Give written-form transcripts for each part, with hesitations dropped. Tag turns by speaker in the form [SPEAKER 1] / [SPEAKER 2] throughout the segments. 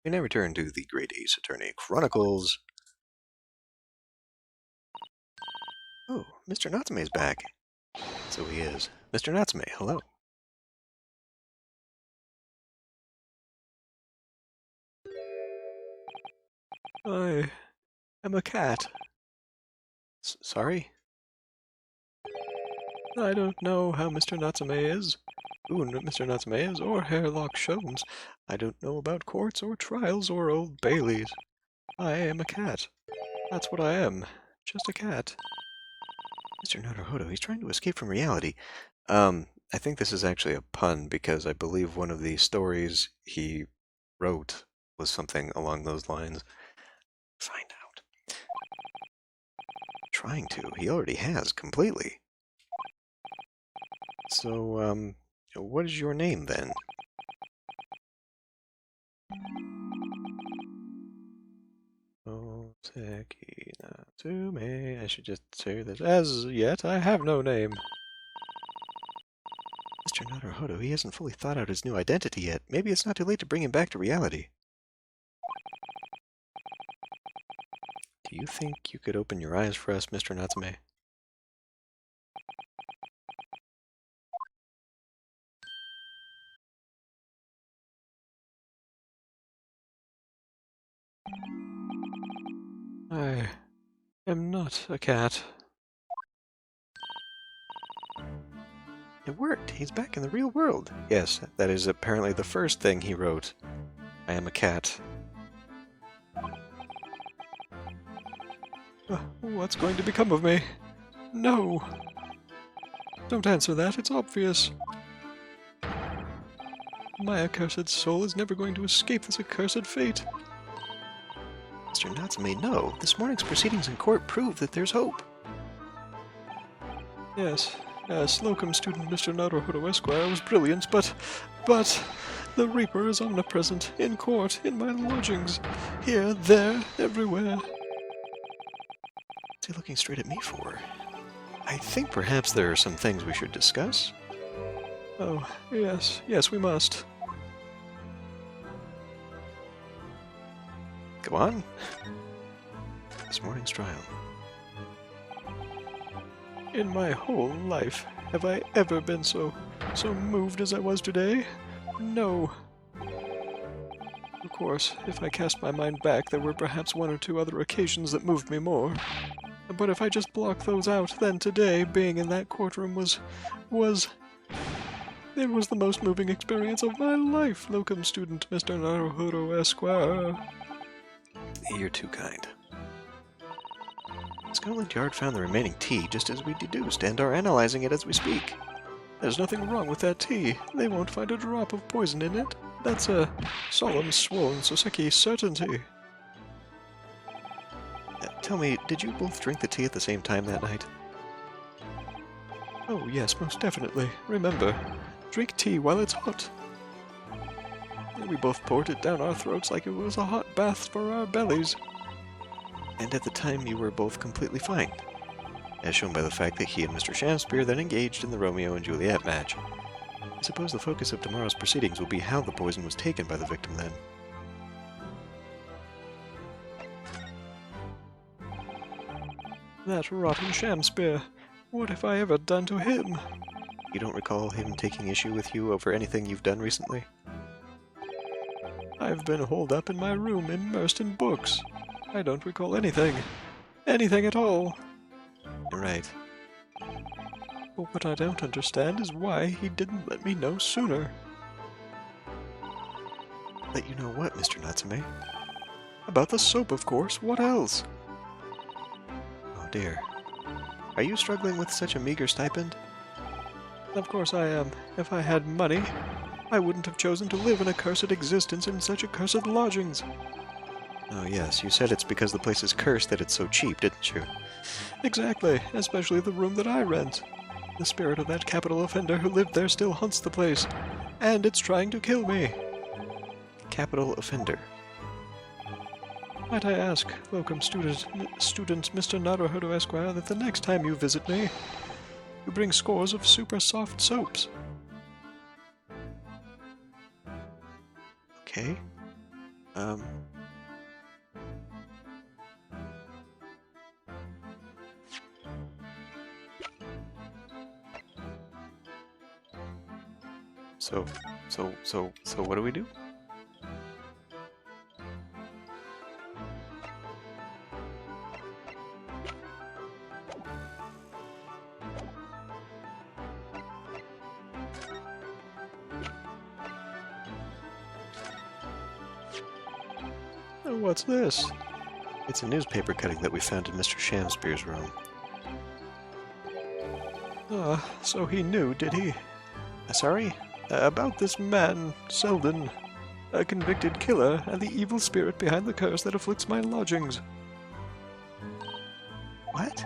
[SPEAKER 1] We now return to the Great Ace Attorney Chronicles. Oh, Mr. Natsume's back. So he is. Mr. Natsume, hello. I am a cat. Sorry? I don't know how Mr. Natsume is, who Mr. Natsume is, or Hairlock Sholmes. I don't know about courts or trials or Old Baileys. I am a cat. That's what I am. Just a cat. Mr. Naruhodo, he's trying to escape from reality. I think this is actually a pun because I believe one of the stories he wrote was something along those lines. Find out. Trying to. He already has, completely. So, what is your name, then? Oseki Natsume. I should just say this. As yet, I have no name. Mr. Naruhodo, he hasn't fully thought out his new identity yet. Maybe it's not too late to bring him back to reality. Do you think you could open your eyes for us, Mr. Natsume? I am not a cat. It worked. He's back in the real world. Yes, that is apparently the first thing he wrote. I am a cat. What's going to become of me? No! Don't answer that, it's obvious. My accursed soul is never going to escape this accursed fate. Mr. Natsume, no. This morning's proceedings in court prove that there's hope. Yes, Slocum student Mr. Naruhodo Esquire was brilliant, but the Reaper is omnipresent, in court, in my lodgings, here, there, everywhere. What's he looking straight at me for? I think perhaps there are some things we should discuss. Oh, yes, we must. Go on. This morning's trial. In my whole life, have I ever been so moved as I was today? No. Of course, if I cast my mind back, there were perhaps one or two other occasions that moved me more. But if I just block those out, then today, being in that courtroom was it was the most moving experience of my life, locum student Mr. Naruhodo Esquire. You're too kind. Scotland Yard found the remaining tea just as we deduced and are analyzing it as we speak. There's nothing wrong with that tea. They won't find a drop of poison in it. That's a solemn, sworn Soseki certainty. Tell me, did you both drink the tea at the same time that night? Oh, yes, most definitely. Remember, drink tea while it's hot. We both poured it down our throats like it was a hot bath for our bellies. And at the time you were both completely fine, as shown by the fact that he and Mr. Shakespeare then engaged in the Romeo and Juliet match. I suppose the focus of tomorrow's proceedings will be how the poison was taken by the victim then. That rotten Shakespeare. What have I ever done to him? You don't recall him taking issue with you over anything you've done recently? I've been holed up in my room, immersed in books. I don't recall anything. Anything at all. You're right. But what I don't understand is why he didn't let me know sooner. Let you know what, Mr. Natsume? About the soap, of course. What else? Oh dear. Are you struggling with such a meager stipend? Of course I am. If I had money, I wouldn't have chosen to live an accursed existence in such accursed lodgings. Oh yes, you said it's because the place is cursed that it's so cheap, didn't you? Exactly, especially the room that I rent. The spirit of that capital offender who lived there still haunts the place, and it's trying to kill me. Capital offender. Might I ask, locum student Mr. Naruhodo Esquire, that the next time you visit me, you bring scores of super soft soaps. Okay. Um... So what do we do? Oh, what's this? It's a newspaper cutting that we found in Mr. Shamspeare's room. Ah, so he knew, did he? Sorry? About this man, Selden. A convicted killer and the evil spirit behind the curse that afflicts my lodgings. What?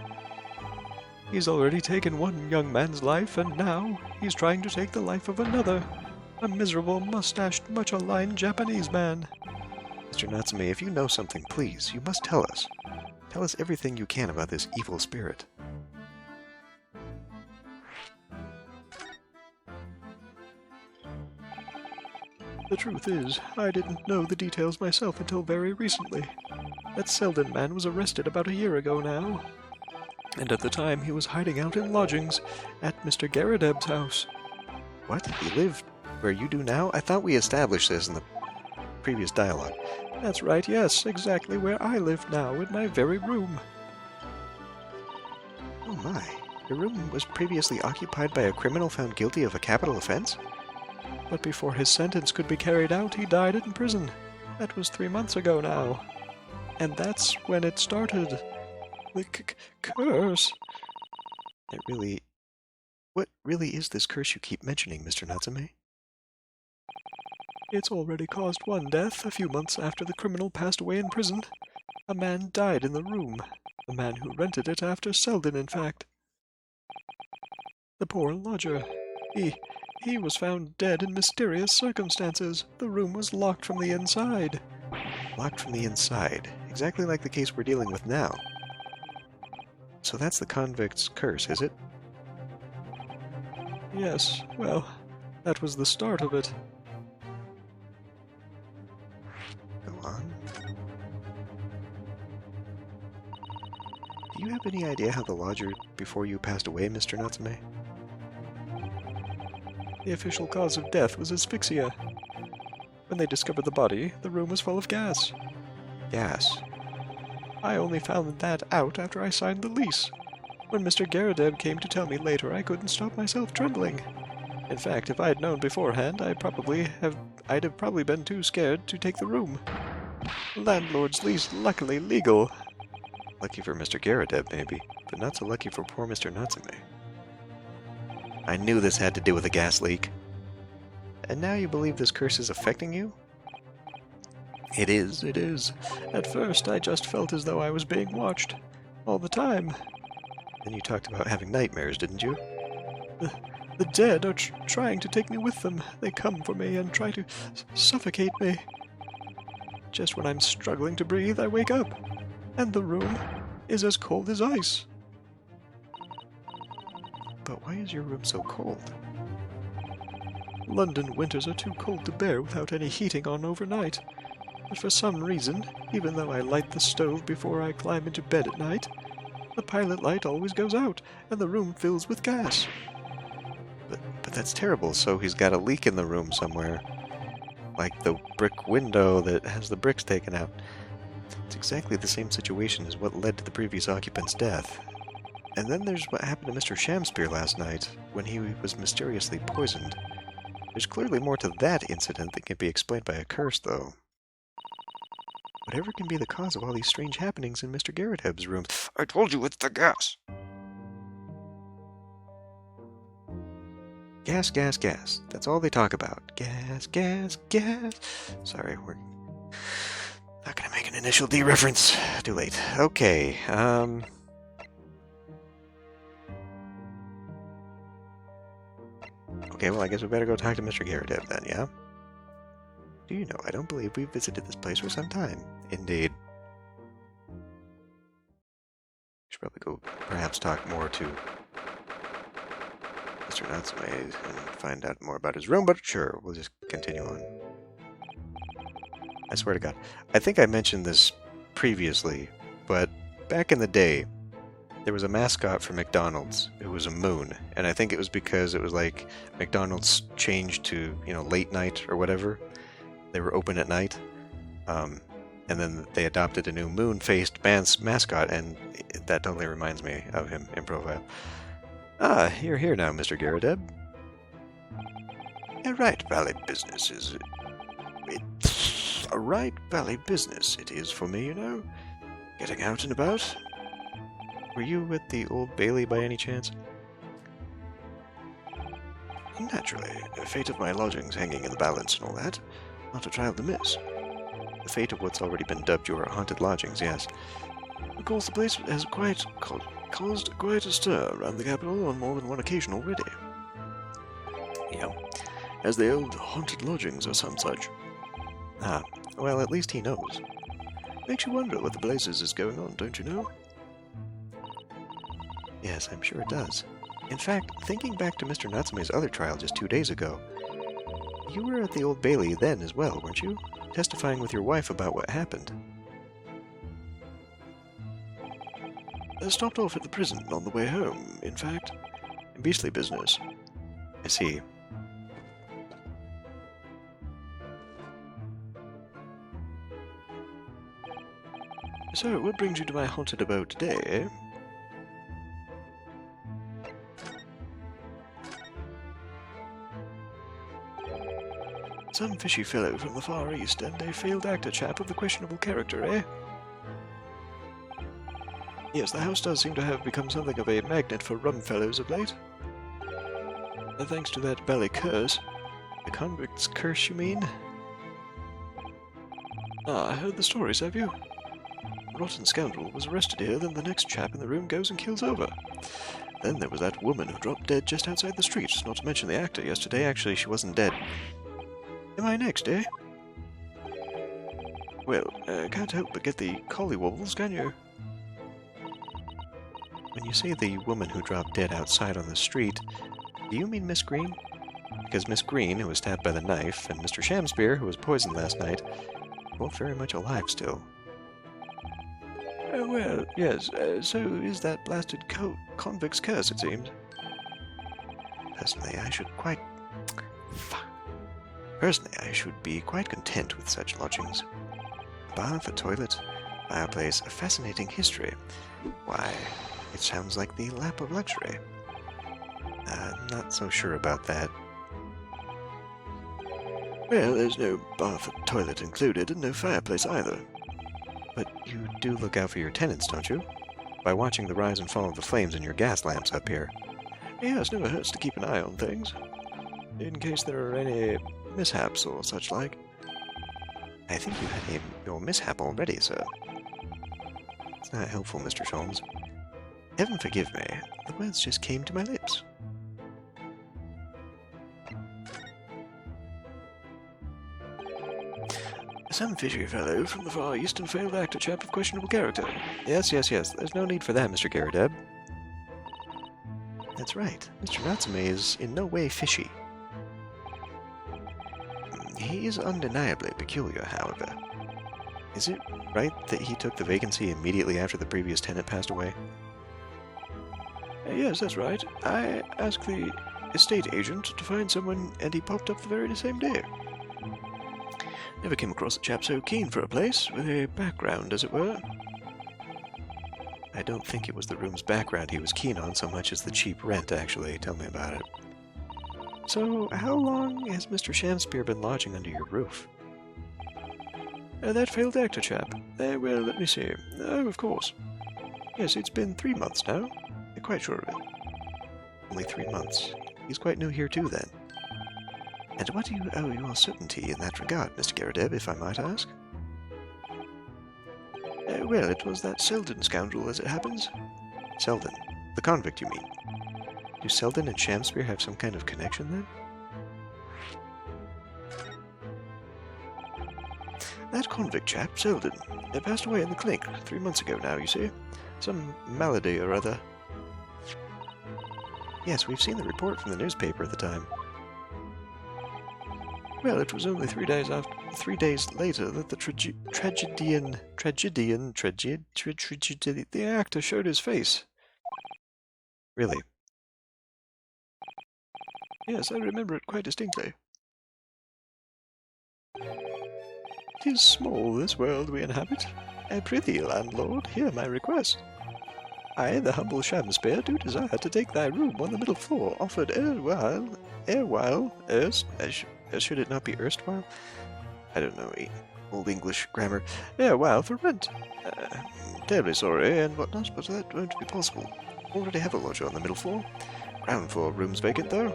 [SPEAKER 1] He's already taken one young man's life, and now he's trying to take the life of another. A miserable, mustached, much-aligned Japanese man. Mr. Natsume, if you know something, please, you must tell us. Tell us everything you can about this evil spirit. The truth is, I didn't know the details myself until very recently. That Selden man was arrested about a year ago now. And at the time he was hiding out in lodgings at Mr. Garadeb's house. What? He lived where you do now? I thought we established this in the previous dialogue. That's right, yes, exactly where I live now, in my very room. Oh my, your room was previously occupied by a criminal found guilty of a capital offense? But before his sentence could be carried out, he died in prison. That was 3 months ago now. And that's when it started. The curse. What really is this curse you keep mentioning, Mr. Natsume? It's already caused one death a few months after the criminal passed away in prison. A man died in the room. The man who rented it after Selden, in fact. The poor lodger. He was found dead in mysterious circumstances. The room was locked from the inside. Locked from the inside. Exactly like the case we're dealing with now. So that's the convict's curse, is it? Yes, well, that was the start of it. Go on. Do you have any idea how the lodger before you passed away, Mr. Natsume? The official cause of death was asphyxia. When they discovered the body, the room was full of gas. Gas? I only found that out after I signed the lease. When Mr. Garadeb came to tell me later, I couldn't stop myself trembling. In fact, if I had known beforehand, I'd have probably been too scared to take the room. Landlord's lease, luckily legal. Lucky for Mr. Garadeb, maybe, but not so lucky for poor Mr. Natsume. I knew this had to do with a gas leak. And now you believe this curse is affecting you? It is. At first, I just felt as though I was being watched. All the time. Then you talked about having nightmares, didn't you? The dead are trying to take me with them. They come for me and try to suffocate me. Just when I'm struggling to breathe, I wake up. And the room is as cold as ice. But why is your room so cold? London winters are too cold to bear without any heating on overnight. But for some reason, even though I light the stove before I climb into bed at night, the pilot light always goes out, and the room fills with gas. But that's terrible, so he's got a leak in the room somewhere. Like the brick window that has the bricks taken out. It's exactly the same situation as what led to the previous occupant's death. And then there's what happened to Mr. Shamspeare last night, when he was mysteriously poisoned. There's clearly more to that incident that can be explained by a curse, though. Whatever can be the cause of all these strange happenings in Mr. Garadeb's room. I told you it's the gas! Gas, gas, gas. That's all they talk about. Gas, gas, gas. Sorry, we're not gonna make an initial D reference. Too late. Okay, Okay, well, I guess we better go talk to Mr. Garadeb then, yeah? Do you know, I don't believe we've visited this place for some time. Indeed. Should probably go, perhaps talk more to Mr. Natsume and find out more about his room, but sure, we'll just continue on. I swear to God. I think I mentioned this previously, but back in the day, there was a mascot for McDonald's. It was a moon, and I think it was because it was like McDonald's changed to, late night or whatever. They were open at night, and then they adopted a new moon-faced mascot, and that totally reminds me of him in profile. Ah, you're here now, Mr. Garrideb. A right valley business is it? A right valley business it is for me, Getting out and about. Were you at the Old Bailey by any chance? Naturally. The fate of my lodgings hanging in the balance and all that. Not a trial to miss. The fate of what's already been dubbed your haunted lodgings, yes. Of course, the place has caused quite a stir around the capital on more than one occasion already. Yeah, as the old haunted lodgings or some such. Ah, well, at least he knows. Makes you wonder what the blazes is going on, don't you know? Yes, I'm sure it does. In fact, thinking back to Mr. Natsume's other trial just 2 days ago, you were at the Old Bailey then as well, weren't you? Testifying with your wife about what happened. I stopped off at the prison on the way home, in fact. Beastly business. I see. So, what brings you to my haunted abode today, eh? Some fishy fellow from the Far East and a failed actor chap of the questionable character, eh? Yes, the house does seem to have become something of a magnet for rum fellows of late. Thanks to that belly curse. The convict's curse, you mean? Ah, I heard the stories, have you? Rotten scoundrel was arrested here, then the next chap in the room goes and kills over. Then there was that woman who dropped dead just outside the street, not to mention the actor yesterday. Actually, she wasn't dead. Am I next, eh? Well, can't help but get the collywobbles, can you? When you say the woman who dropped dead outside on the street, do you mean Miss Green? Because Miss Green, who was stabbed by the knife, and Mr. Shamspear, who was poisoned last night, both very much alive still. Well, yes, so is that blasted convict's curse, it seems. Personally, I should be quite content with such lodgings. A bath, a toilet, fireplace, a fascinating history. Why, it sounds like the lap of luxury. Not so sure about that. Well, there's no bath or toilet included, and no fireplace either. But you do look out for your tenants, don't you? By watching the rise and fall of the flames in your gas lamps up here. Yes, never hurts to keep an eye on things. In case there are any mishaps or such like. I think you've had your mishap already, sir. It's not helpful, Mr. Sholmes. Heaven forgive me, the words just came to my lips. Some fishy fellow from the Far East and failed actor chap of questionable character. Yes. There's no need for that, Mr. Garrideb. That's right. Mr. Natsume is in no way fishy. He is undeniably peculiar, however. Is it right that he took the vacancy immediately after the previous tenant passed away? Yes, that's right. I asked the estate agent to find someone, and he popped up the very same day. Never came across a chap so keen for a place, with a background, as it were. I don't think it was the room's background he was keen on so much as the cheap rent, actually. Tell me about it. So, how long has Mr. Shamspear been lodging under your roof? That failed actor chap. Well, let me see. Oh, of course. Yes, it's been 3 months now. I'm quite sure of it. Only 3 months. He's quite new here too, then. And what do you owe your certainty in that regard, Mr. Garrideb, if I might ask? Well, it was that Selden scoundrel, as it happens. Selden? The convict, you mean? Do Selden and Shamspear have some kind of connection, then? That convict chap, Selden, passed away in the clink 3 months ago now, you see. Some malady or other. Yes, we've seen the report from the newspaper at the time. Well, it was only 3 days later that the the actor showed his face. Really? Yes, I remember it quite distinctly. "'Tis small, this world we inhabit. I prithee, landlord, hear my request. I, the humble Shamspeare, do desire to take thy room on the middle floor, offered should it not be erstwhile? I don't know, old English grammar. Erstwhile for rent. Terribly sorry and whatnot, but that won't be possible. Already have a lodger on the middle floor. Ground floor room's vacant, though.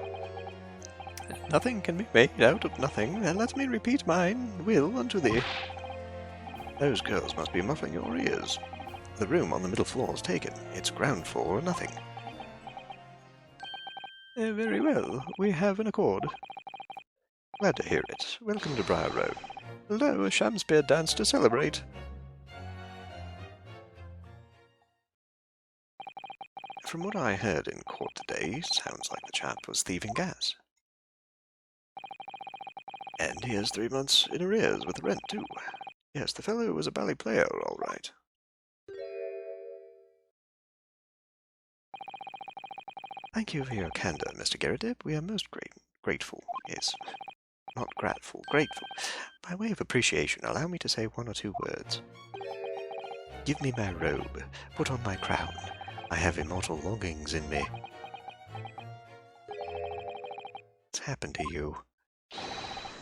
[SPEAKER 1] Nothing can be made out of nothing, and let me repeat mine will unto thee. Those girls must be muffling your ears. The room on the middle floor is taken. It's ground floor or nothing." "Very well. We have an accord." "Glad to hear it. Welcome to Briar Row. Lo, a Shamspeare dance to celebrate." "From what I heard in court today, sounds like the chap was thieving gas." "And he has 3 months in arrears with the rent, too. Yes, the fellow was a bally player, all right." "Thank you for your candor, Mr. Garrideb. We are most grateful. Yes, not grateful, grateful. By way of appreciation, allow me to say 1 or 2 words. Give me my robe. Put on my crown. I have immortal longings in me." "What's happened to you?"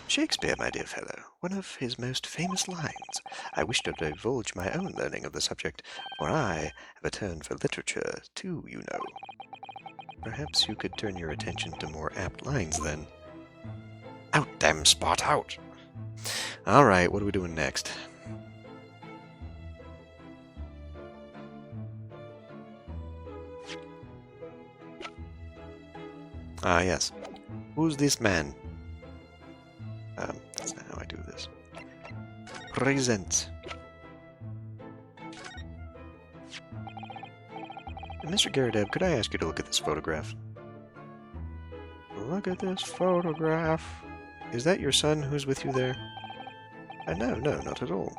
[SPEAKER 1] "Shakespeare, my dear fellow, one of his most famous lines. I wish to divulge my own learning of the subject, for I have a turn for literature, too, you know." "Perhaps you could turn your attention to more apt lines, then." "Out, damn spot, out!" Alright, what are we doing next? Ah, yes. Who's this man? That's not how I do this. Present. Mr. Garrideb, could I ask you to look at this photograph? Look at this photograph. Is that your son who's with you there? No, not at all.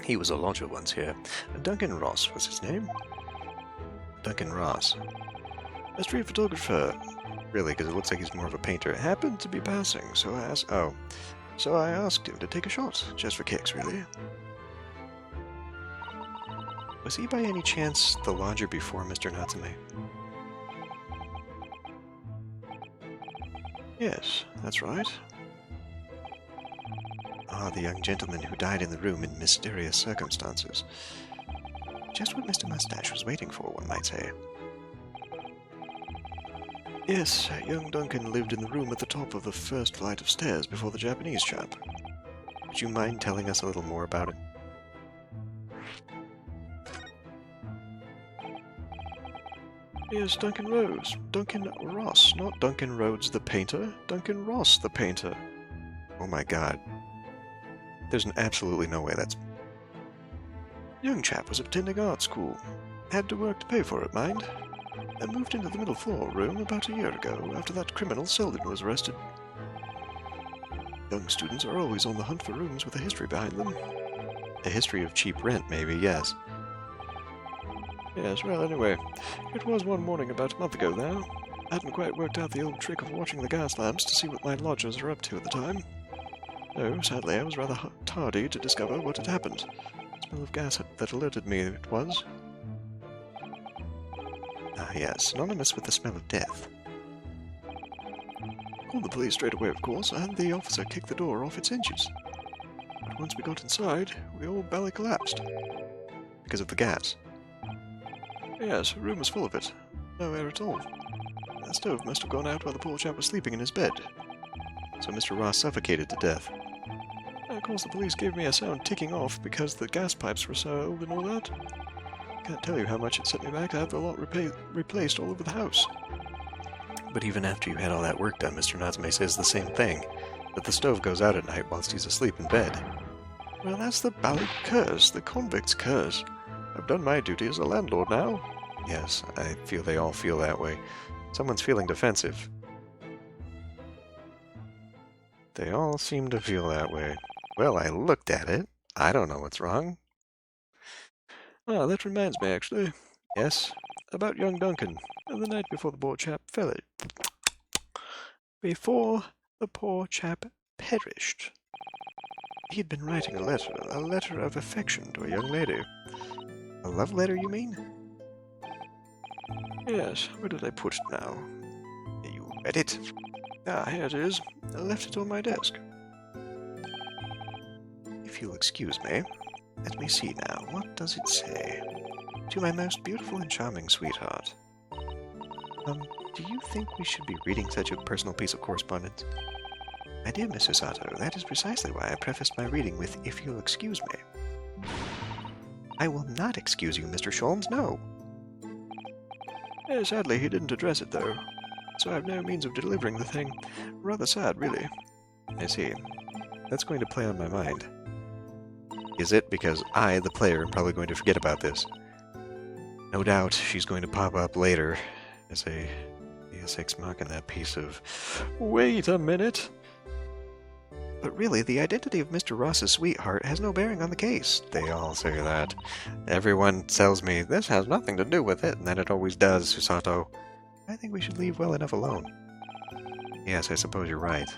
[SPEAKER 1] He was a lodger once here. Duncan Ross was his name. Duncan Ross. A street photographer. Really, because it looks like he's more of a painter. Happened to be passing, so I asked him to take a shot, just for kicks, really. Was he by any chance the lodger before Mr. Natsume? Yes, that's right. Ah, the young gentleman who died in the room in mysterious circumstances. Just what Mr. Mustache was waiting for, one might say. Yes, young Duncan lived in the room at the top of the first flight of stairs before the Japanese chap. Would you mind telling us a little more about it? Yes, Duncan Ross, not Duncan Rhodes the painter, Duncan Ross the painter. Oh my god. There's absolutely no way that's... Young chap was attending art school. Had to work to pay for it, mind. I moved into the middle floor room about a year ago, after that criminal Selden was arrested. Young students are always on the hunt for rooms with a history behind them. A history of cheap rent, maybe, yes. Yes, well, anyway, it was one morning about a month ago now. I hadn't quite worked out the old trick of watching the gas lamps to see what my lodgers are up to at the time. No, sadly, I was rather tardy to discover what had happened. The smell of gas that alerted me it was. Ah, yes, synonymous with the smell of death. Called the police straight away, of course, and the officer kicked the door off its hinges. But once we got inside, we all belly collapsed. Because of the gas. Yes, the room was full of it. No air at all. That stove must have gone out while the poor chap was sleeping in his bed. So Mr. Ross suffocated to death. Of course, the police gave me a sound ticking off because the gas pipes were so old and all that. Can't tell you how much it set me back. I had the lot replaced all over the house. But even after you had all that work done, Mr. Natsume says the same thing, that the stove goes out at night whilst he's asleep in bed. Well, that's the bally curse, the convict's curse. I've done my duty as a landlord now. Yes, I feel they all feel that way. Someone's feeling defensive. They all seem to feel that way. Well, I looked at it. I don't know what's wrong. Ah, that reminds me, actually. Yes, about young Duncan, the night before the poor chap fell it. Before the poor chap perished. He'd been writing a letter of affection to a young lady. A love letter, you mean? Yes, where did I put it now? You read it? Ah, here it is. I left it on my desk. If you'll excuse me, let me see now. What does it say? To my most beautiful and charming sweetheart. Do you think we should be reading such a personal piece of correspondence? My dear Mrs. Sato, that is precisely why I prefaced my reading with, if you'll excuse me. I will not excuse you, Mr. Sholmes, no. Sadly, he didn't address it, though, so I have no means of delivering the thing. Rather sad, really. I see. That's going to play on my mind. Is it? Because I, the player, am probably going to forget about this. No doubt she's going to pop up later as a Deus Ex Machina piece of... Wait a minute! But really, the identity of Mr. Ross's sweetheart has no bearing on the case. They all say that. Everyone tells me, this has nothing to do with it, and then it always does, Susato. I think we should leave well enough alone. Yes, I suppose you're right.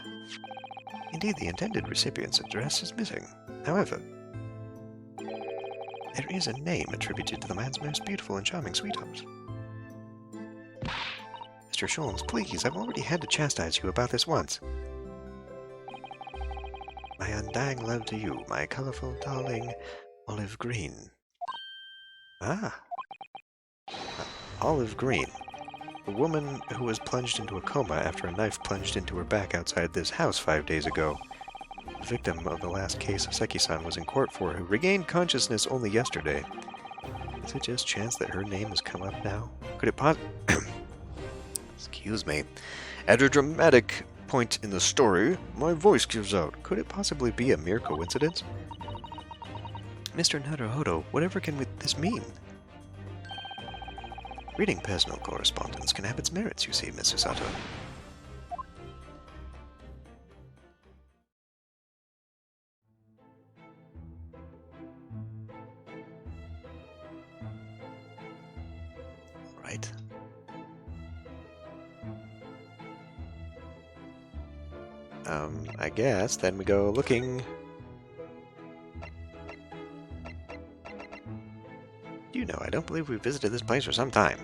[SPEAKER 1] Indeed, the intended recipient's address is missing. However, there is a name attributed to the man's most beautiful and charming sweetheart. Mr. Sholmes, please, I've already had to chastise you about this once. My undying love to you, my colorful, darling Olive Green. Ah. Olive Green. The woman who was plunged into a coma after a knife plunged into her back outside this house 5 days ago. The victim of the last case Seki-san was in court for, who regained consciousness only yesterday. Is it just chance that her name has come up now? Could it Excuse me. At a dramatic point in the story, my voice gives out. Could it possibly be a mere coincidence? Mr. Naruhodo, whatever can this mean? Reading personal correspondence can have its merits, you see, Mr. Sato. Right. I guess then we go looking. You know, I don't believe we've visited this place for some time.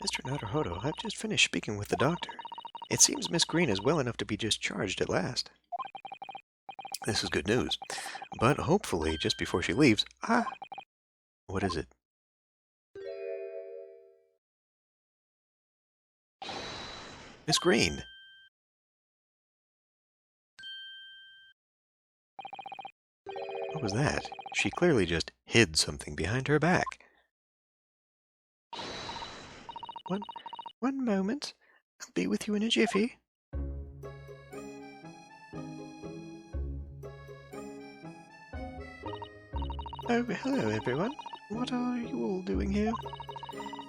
[SPEAKER 1] Mr. Naruhodo, I've just finished speaking with the doctor. It seems Miss Green is well enough to be discharged at last. This is good news. But hopefully, just before she leaves... Ah! What is it? Miss Green! What was that? She clearly just hid something behind her back. One moment. I'll be with you in a jiffy. Oh, hello everyone. What are you all doing here?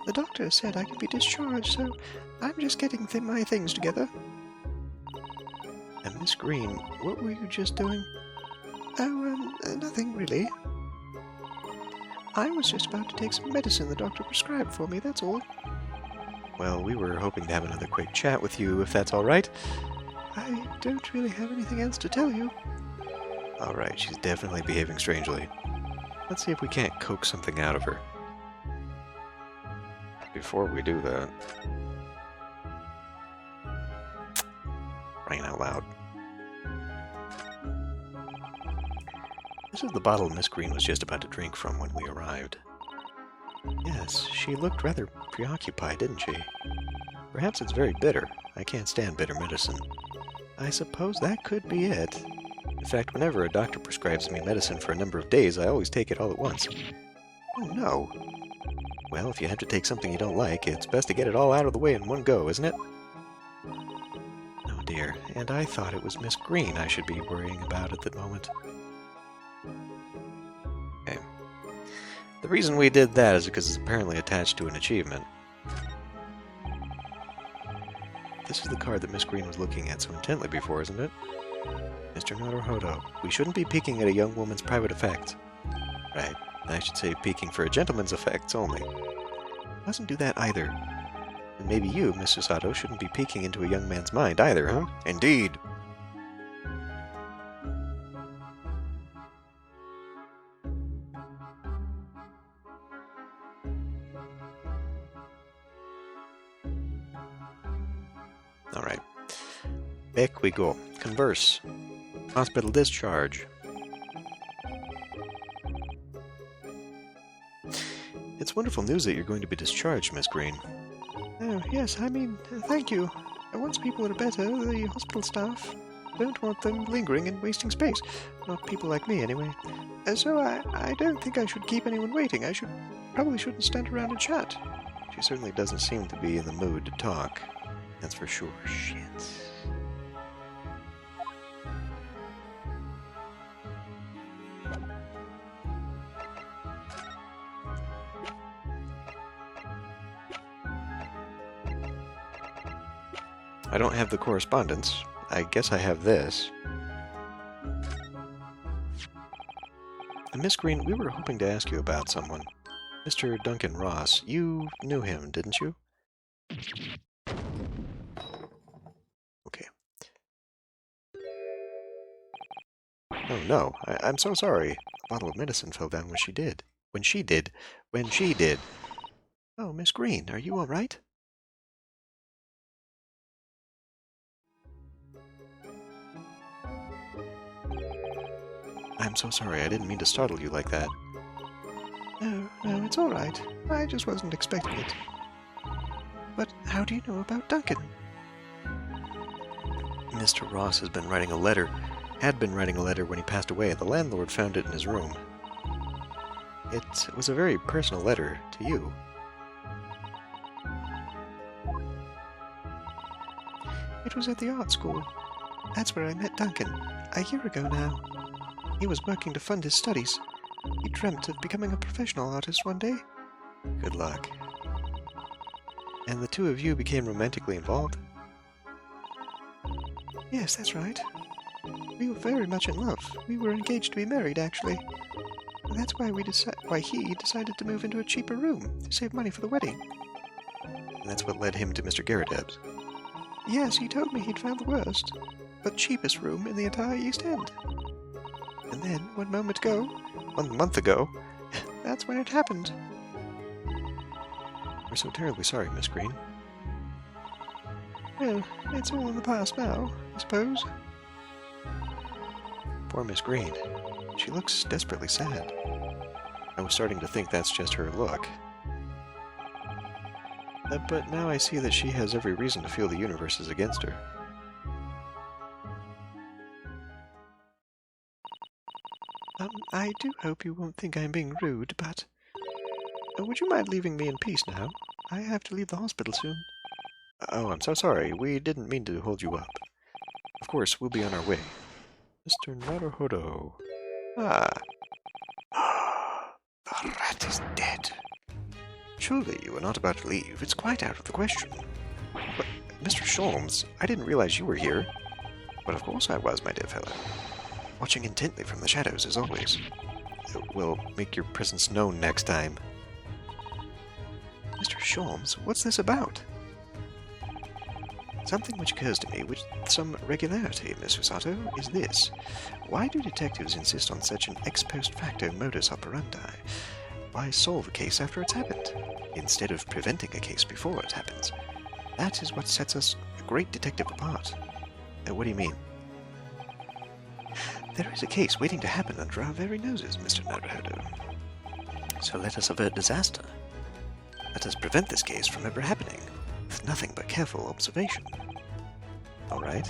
[SPEAKER 1] The doctor said I could be discharged, so I'm just getting my things together. And Miss Green, what were you just doing? Oh, nothing really. I was just about to take some medicine the doctor prescribed for me, that's all. Well, we were hoping to have another quick chat with you, if that's all right. I don't really have anything else to tell you. All right, she's definitely behaving strangely. Let's see if we can't coax something out of her. Before we do that... Crying out loud. This is the bottle Miss Green was just about to drink from when we arrived. Yes, she looked rather preoccupied, didn't she? Perhaps it's very bitter. I can't stand bitter medicine. I suppose that could be it. In fact, whenever a doctor prescribes me medicine for a number of days, I always take it all at once. Oh no! Well, if you have to take something you don't like, it's best to get it all out of the way in one go, isn't it? Oh dear, and I thought it was Miss Green I should be worrying about at the moment. Okay. The reason we did that is because it's apparently attached to an achievement. This is the card that Miss Green was looking at so intently before, isn't it? Mr. Naruhodo, we shouldn't be peeking at a young woman's private effects. Right, I should say peeking for a gentleman's effects only. Mustn't do that either. And maybe you, Miss Susato, shouldn't be peeking into a young man's mind either, huh? Indeed! Alright. Back we go. Converse. Hospital discharge. It's wonderful news that you're going to be discharged, Miss Green. Oh, yes, I mean, thank you. Once people are better, the hospital staff don't want them lingering and wasting space. Not people like me, anyway. So I don't think I should keep anyone waiting. Probably shouldn't stand around and chat. She certainly doesn't seem to be in the mood to talk. That's for sure. Shit. I don't have the correspondence. I guess I have this. Miss Green, we were hoping to ask you about someone. Mr. Duncan Ross. You knew him, didn't you? Okay. Oh no, I'm so sorry. A bottle of medicine fell down when she did. When she did. Oh, Miss Green, are you all right? I'm so sorry, I didn't mean to startle you like that. No, it's all right. I just wasn't expecting it. But how do you know about Duncan? Mr. Ross had been writing a letter when he passed away, and the landlord found it in his room. It was a very personal letter to you. It was at the art school. That's where I met Duncan, a year ago now. He was working to fund his studies. He dreamt of becoming a professional artist one day. Good luck. And the two of you became romantically involved? Yes, that's right. We were very much in love. We were engaged to be married, actually. And that's why he decided to move into a cheaper room to save money for the wedding. And that's what led him to Mr. Garrideb's. Yes, he told me he'd found the worst, but cheapest room in the entire East End. And then, 1 month ago, that's when it happened. We're so terribly sorry, Miss Green. Well, it's all in the past now, I suppose. Poor Miss Green. She looks desperately sad. I was starting to think that's just her look. But now I see that she has every reason to feel the universe is against her. I do hope you won't think I'm being rude, but... would you mind leaving me in peace now? I have to leave the hospital soon. Oh, I'm so sorry. We didn't mean to hold you up. Of course, we'll be on our way. Mr. Naruhodo. Ah. The rat is dead. Surely you were not about to leave. It's quite out of the question. But, Mr. Sholmes, I didn't realize you were here. But of course I was, my dear fellow. Watching intently from the shadows, as always. We'll make your presence known next time. Mr. Sholmes, what's this about? Something which occurs to me with some regularity, Miss Susato, is this. Why do detectives insist on such an ex post facto modus operandi? Why solve a case after it's happened, instead of preventing a case before it happens? That is what sets us, a great detective, apart. What do you mean? There is a case waiting to happen under our very noses, Mr. Naruhodo. So let us avert disaster. Let us prevent this case from ever happening, with nothing but careful observation. All right.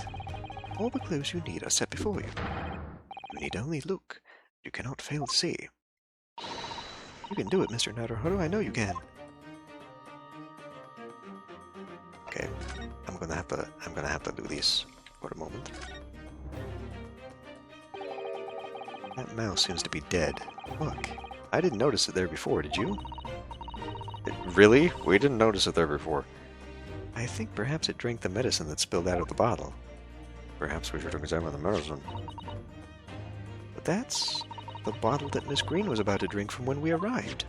[SPEAKER 1] All the clues you need are set before you. You need only look. You cannot fail to see. You can do it, Mr. Naruhodo. I know you can. Okay, I'm gonna have to do this for a moment. That mouse seems to be dead. Look, I didn't notice it there before, did you? Really? We didn't notice it there before. I think perhaps it drank the medicine that spilled out of the bottle. Perhaps we should examine the medicine. But that's the bottle that Miss Green was about to drink from when we arrived.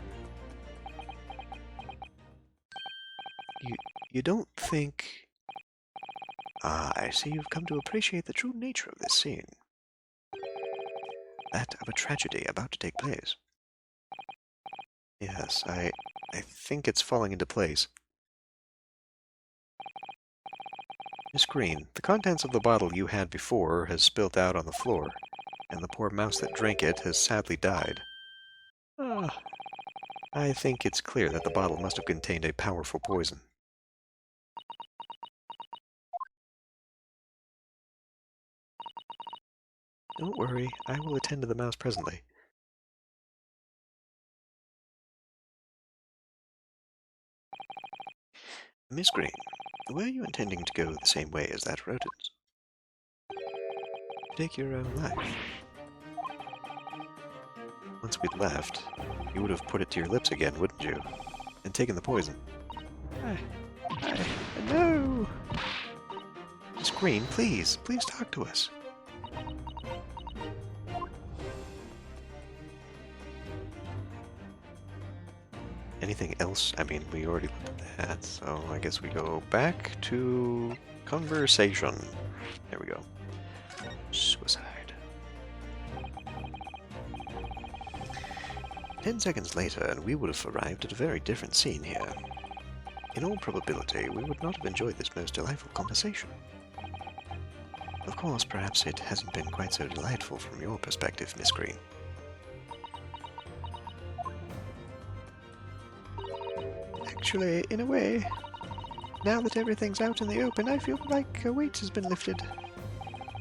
[SPEAKER 1] You don't think... Ah, I see you've come to appreciate the true nature of this scene. That of a tragedy about to take place. Yes, I think it's falling into place. Miss Green, the contents of the bottle you had before has spilt out on the floor, and the poor mouse that drank it has sadly died. Ah, I think it's clear that the bottle must have contained a powerful poison. Don't worry, I will attend to the mouse presently. Miss Green, were you intending to go the same way as that rodent? Take your own life. Once we'd left, you would have put it to your lips again, wouldn't you? And taken the poison. No! Miss Green, please talk to us. Anything else? I mean, we already looked at that, so I guess we go back to conversation. There we go. Suicide. 10 seconds later, and we would have arrived at a very different scene here. In all probability, we would not have enjoyed this most delightful conversation. Of course, perhaps it hasn't been quite so delightful from your perspective, Miss Green. Actually, in a way, now that everything's out in the open, I feel like a weight has been lifted.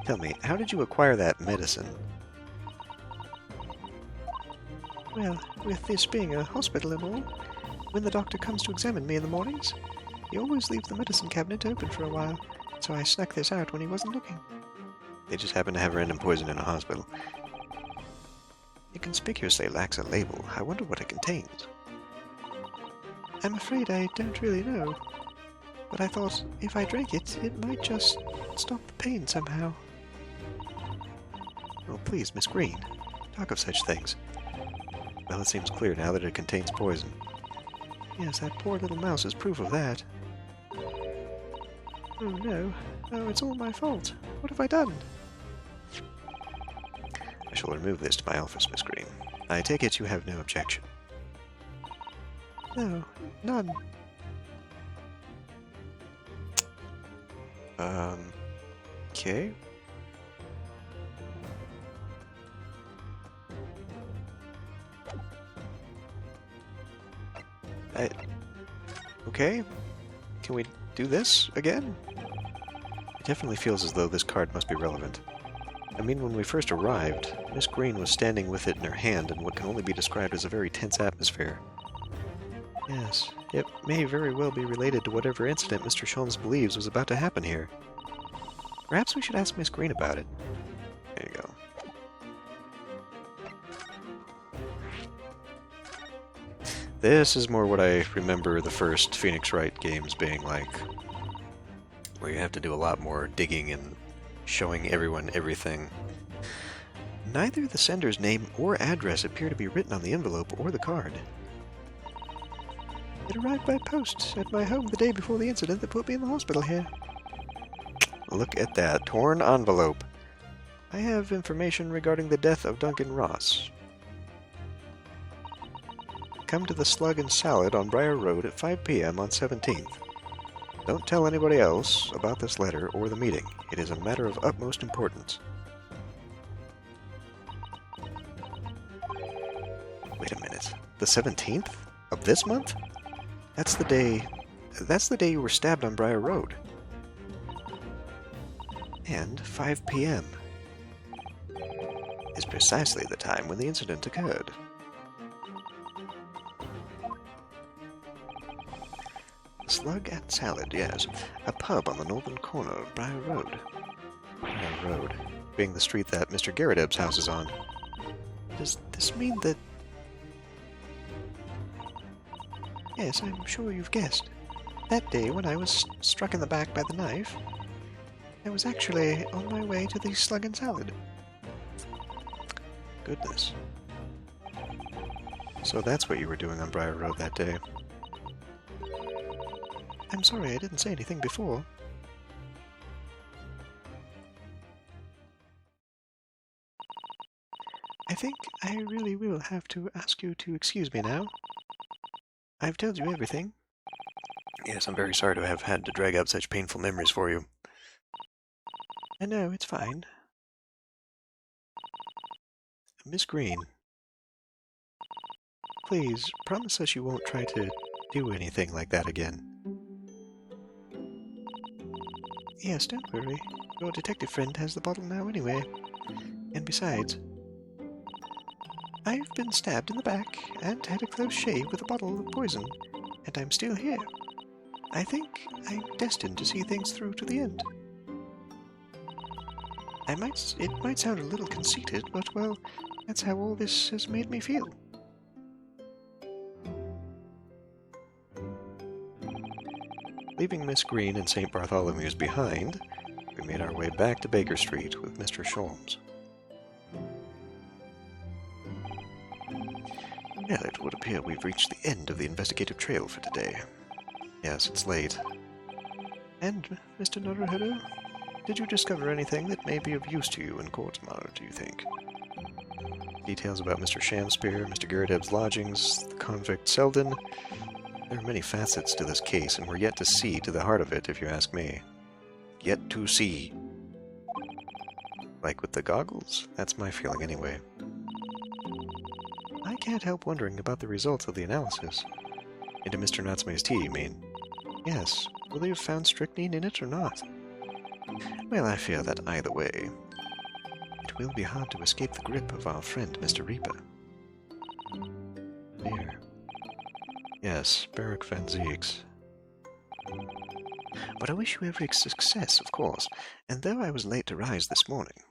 [SPEAKER 1] Tell me, how did you acquire that medicine? Well, with this being a hospital and all, when the doctor comes to examine me in the mornings, he always leaves the medicine cabinet open for a while, so I snuck this out when he wasn't looking. They just happen to have random poison in a hospital. It conspicuously lacks a label. I wonder what it contains. I'm afraid I don't really know, but I thought if I drank it, it might just stop the pain somehow. Oh, please, Miss Green, talk of such things. Well, it seems clear now that it contains poison. Yes, that poor little mouse is proof of that. Oh no. Oh, it's all my fault. What have I done? I shall remove this to my office, Miss Green. I take it you have no objection. No, none. Okay. Okay. Can we do this again? It definitely feels as though this card must be relevant. I mean, when we first arrived, Miss Green was standing with it in her hand in what can only be described as a very tense atmosphere. Yes, it may very well be related to whatever incident Mr. Sholmes believes was about to happen here. Perhaps we should ask Miss Green about it. There you go. This is more what I remember the first Phoenix Wright games being like, where you have to do a lot more digging and showing everyone everything. Neither the sender's name or address appear to be written on the envelope or the card. It arrived by post at my home the day before the incident that put me in the hospital here. Look at that torn envelope. I have information regarding the death of Duncan Ross. Come to the Slug and Salad on Briar Road at 5 p.m. on 17th. Don't tell anybody else about this letter or the meeting. It is a matter of utmost importance. Wait a minute. The 17th? Of this month? That's the day you were stabbed on Briar Road. And 5 p.m. is precisely the time when the incident occurred. Slug and Salad, yes. A pub on the northern corner of Briar Road. Briar Road, being the street that Mr. Garrett's house is on. Does this mean that... Yes, I'm sure you've guessed. That day when I was struck in the back by the knife, I was actually on my way to the Slug and Salad. Goodness. So that's what you were doing on Briar Road that day. I'm sorry I didn't say anything before. I think I really will have to ask you to excuse me now. I've told you everything. Yes, I'm very sorry to have had to drag out such painful memories for you. I know, it's fine. Miss Green, please promise us you won't try to do anything like that again. Yes, don't worry. Your detective friend has the bottle now anyway. And besides, I've been stabbed in the back and had a close shave with a bottle of poison, and I'm still here. I think I'm destined to see things through to the end. It might sound a little conceited, but, well, that's how all this has made me feel. Leaving Miss Green and St. Bartholomew's behind, we made our way back to Baker Street with Mr. Sholmes. Well, it would appear we've reached the end of the investigative trail for today. Yes, it's late. And, Mr. Naruhodo, did you discover anything that may be of use to you in court tomorrow, do you think? Details about Mr. Shamspeare, Mr. Garrett's lodgings, the convict Selden. There are many facets to this case, and we're yet to see to the heart of it, if you ask me. Yet to see. Like with the goggles? That's my feeling anyway. I can't help wondering about the results of the analysis. Into Mr. Natsume's tea, you mean? Yes. Will they have found strychnine in it or not? Well, I fear that either way, it will be hard to escape the grip of our friend Mr. Reaper. Dear. Yes, Barak Van Zieks. But I wish you every success, of course, and though I was late to rise this morning,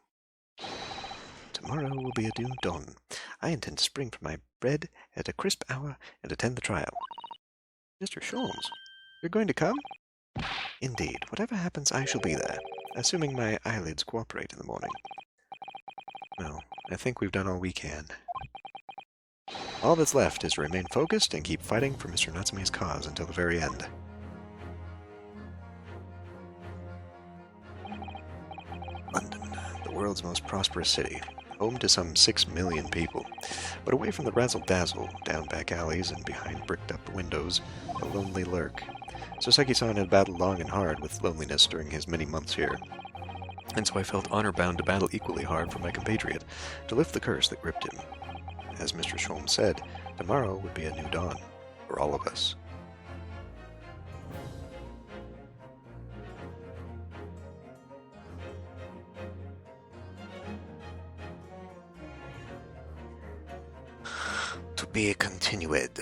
[SPEAKER 1] tomorrow will be a new dawn. I intend to spring from my bed at a crisp hour and attend the trial. Mr. Sholmes, you're going to come? Indeed. Whatever happens, I shall be there, assuming my eyelids cooperate in the morning. Well, I think we've done all we can. All that's left is to remain focused and keep fighting for Mr. Natsume's cause until the very end. London, the world's most prosperous city, home to some 6 million people. But away from the razzle-dazzle, down back alleys and behind bricked-up windows, a lonely lurk. Soseki-san had battled long and hard with loneliness during his many months here, and so I felt honor-bound to battle equally hard for my compatriot, to lift the curse that gripped him. As Mr. Sholmes said, tomorrow would be a new dawn, for all of us. To be continued.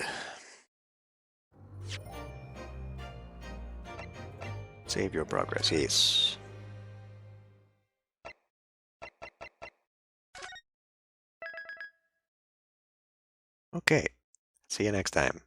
[SPEAKER 1] Save your progress, yes. Okay, see you next time.